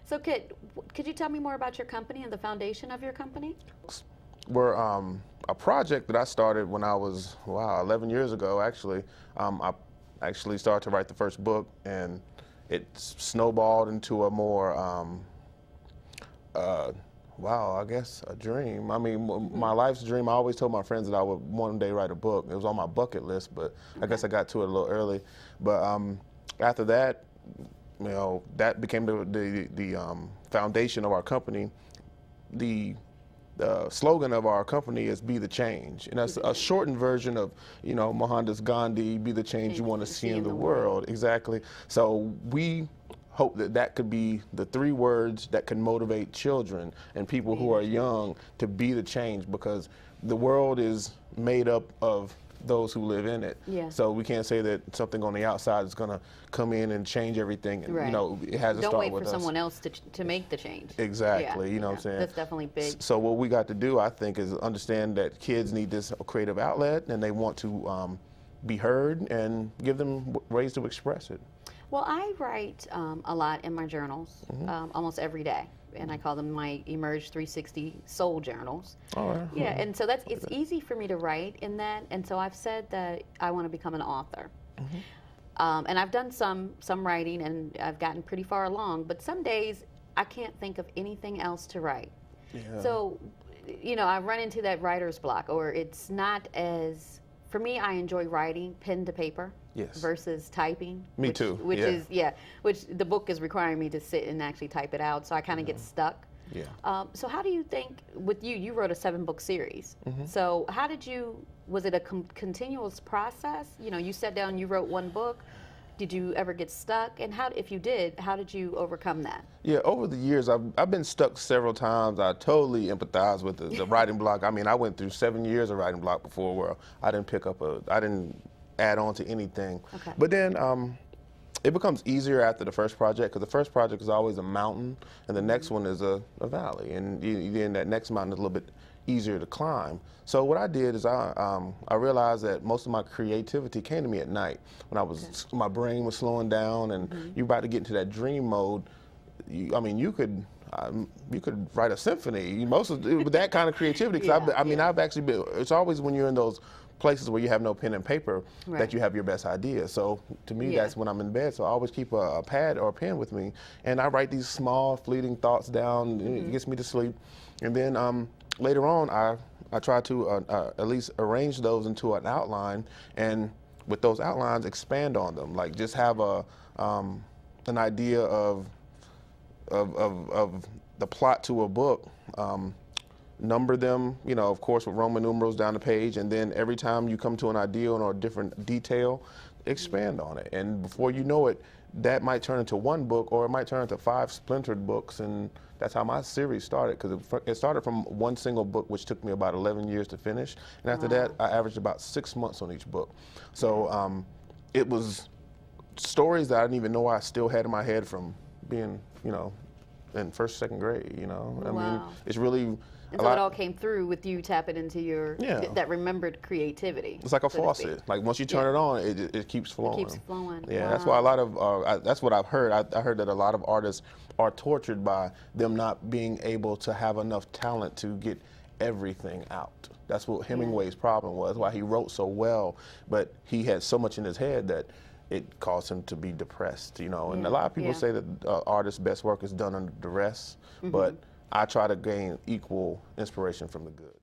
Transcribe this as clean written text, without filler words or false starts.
So could you tell me more about your company and the foundation of your company? We're a project that I started when I was, 11 years ago, actually. I actually started to write the first book, and it snowballed into a more, I guess a dream. I mean, my life's dream, I always told my friends that I would one day write a book. It was on my bucket list, but I guess I got to it a little early. But after that, that became the foundation of our company. The slogan of our company is "Be the Change," and that's a shortened version of, Mohandas Gandhi, "Be the change you want to see in the world." Exactly. So we hope that that could be the 3 words that can motivate children and people who are young to be the change, because the world is made up of those who live in it. Yeah. So we can't say that something on the outside is going to come in and change everything. And, Right. It has to Don't start wait with for us. someone else to make the change. Exactly. Yeah, You know what I'm saying? That's definitely big. So what we got to do, I think, is understand that kids need this creative outlet, and they want to be heard, and give them ways to express it. Well, I write a lot in my journals, almost every day, and I call them my Emerge 360 Soul Journals. All right. Yeah, and so it's easy for me to write in that, and so I've said that I want to become an author. And I've done some writing, and I've gotten pretty far along, but some days I can't think of anything else to write. Yeah. So, I run into that writer's block, or it's not as, for me, I enjoy writing pen to paper. Yes. Versus typing. Me too. Which which the book is requiring me to sit and actually type it out, so I kind of get stuck. Yeah. So how do you think, with you wrote a 7-book series. So how was it a continuous process? You sat down, you wrote 1 book. Did you ever get stuck? And if you did, how did you overcome that? Yeah, over the years, I've been stuck several times. I totally empathize with the writing block. I mean, I went through 7 years of writing block before, where I didn't add on to anything. Okay. But then it becomes easier after the first project, because the first project is always a mountain, and the next one is a valley, and then that next mountain is a little bit easier to climb. So what I did is I realized that most of my creativity came to me at night, when my brain was slowing down, and you're about to get into that dream mode. You could write a symphony, with that kind of creativity. Because I've actually been. It's always when you're in those places where you have no pen and paper that you have your best idea. So to me, that's when I'm in bed. So I always keep a pad or a pen with me, and I write these small, fleeting thoughts down. It gets me to sleep, and then later on, I try to at least arrange those into an outline, and with those outlines, expand on them. Like, just have an idea of the plot to a book. Number them, of course, with Roman numerals down the page, and then every time you come to an idea or a different detail, expand on it. And before you know it, that might turn into 1 book, or it might turn into 5 splintered books. And that's how my series started, because it started from 1 single book, which took me about 11 years to finish. And after that, I averaged about 6 months on each book. So it was stories that I didn't even know I still had in my head from being, in 1st, 2nd grade, I mean, it's really... And so it all came through with you tapping into your that remembered creativity. It's like a faucet. Like, once you turn it on, it keeps flowing. It keeps flowing. Yeah, that's why a lot of that's what I've heard. I heard that a lot of artists are tortured by them not being able to have enough talent to get everything out. That's what Hemingway's problem was. Why he wrote so well, but he had so much in his head that it caused him to be depressed. And a lot of people say that artists' best work is done under duress, but I try to gain equal inspiration from the good.